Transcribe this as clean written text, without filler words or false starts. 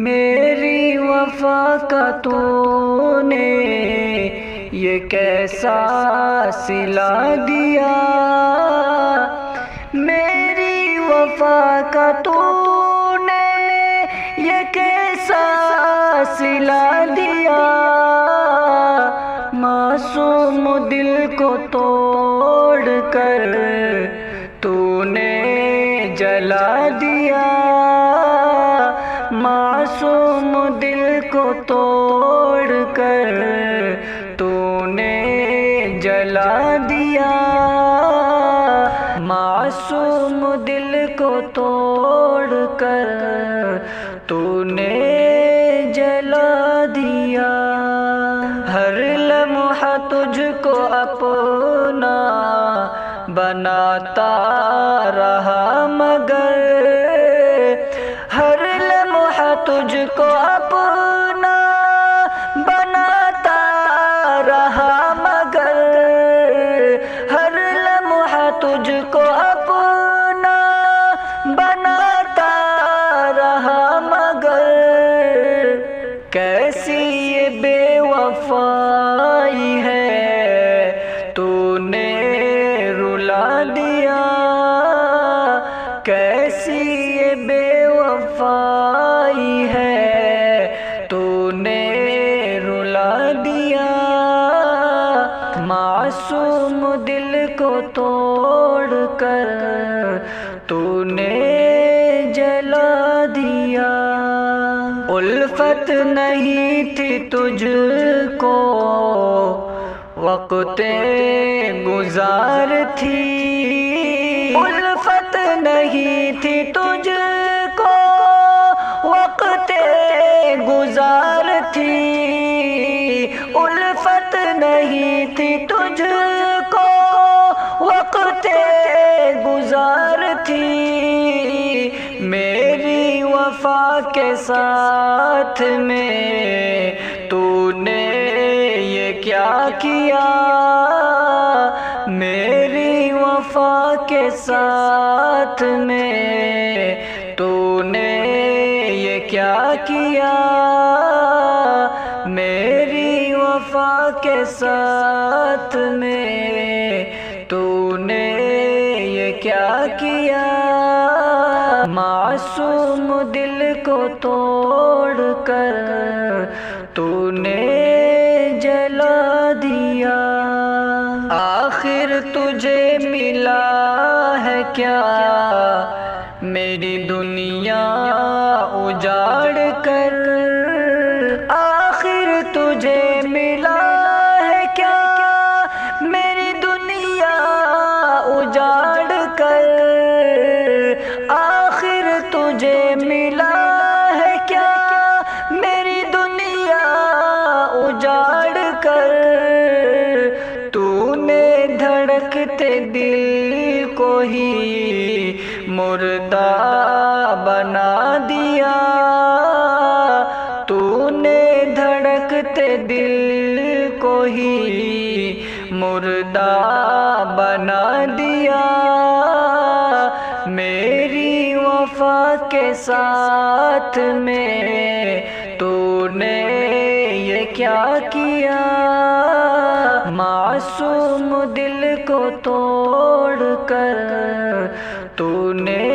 میری وفا کا تو نے یہ کیسا سلا دیا، میری وفا کا تو نے یہ کیسا سلا دیا، معصوم دل کو توڑ کر تو نے جلا دیا، معصوم دل کو توڑ کر تو نے جلا دیا، معصوم دل کو توڑ کر تو نے جلا دیا۔ ہر لمحہ تجھ کو اپنا بناتا رہا، مگر ہر لمحہ تجھ کو اپنا بناتا رہا، مگر ہر لمحہ تجھ کو اپنا بناتا رہا، مگر کیسی یہ بے وفائی ہے تو نے رلا دیا، کیسی یہ بے وفائی ہے تو نے رلا دیا، معصوم دل کو توڑ کر تو نے جلا دیا۔ الفت نہیں تھی تجھ کو وقت گزار تھی، الفت نہیں تھی تجھ کو وقت گزار تھی، الفت نہیں تھی تجھ کو وقت گزار تھی، میری وفا کے ساتھ میں تو نے یہ کیا کیا، میری وفا کے ساتھ میں تو نے یہ کیا کیا، میری وفا کے ساتھ میں تو نے یہ کیا کیا، معصوم دل کو توڑ کر تو نے جلا دیا۔ آخر تجھے ملا ہے کیا میری دنیا اجاڑ کر، آخر تجھے ملا ہے کیا میری دنیا اجاڑ کر، آخر تجھے ملا ہے کیا میری دنیا اجاڑ کر، تو نے دھڑکتے دل کو ہی مردہ بنا دیا، تو نے دھڑکتے دل کو ہی مردہ بنا دیا، میری وفا کے ساتھ میں تو نے یہ کیا کیا، معصوم دل کو توڑ کر تو نے